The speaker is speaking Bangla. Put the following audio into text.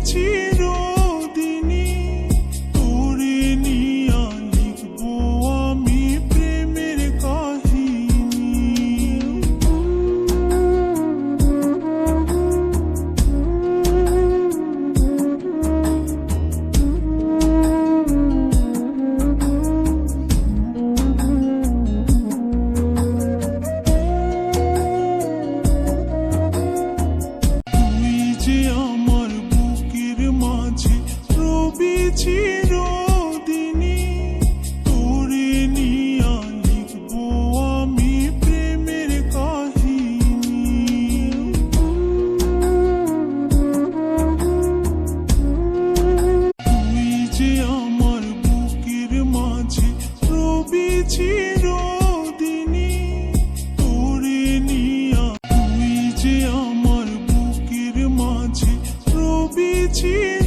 চিরদিনই তোরে নিয়া লিখবো আমি প্রেমের কাহিনী। চিরদিনই তোরে নিয়া লিখবো আমি প্রেমের কাহিনী। তুই যে আমার বুকের মাঝে রবি চিরদিনই তোরে নিয়া, তুই যে আমার বুকের মাঝে রবি চির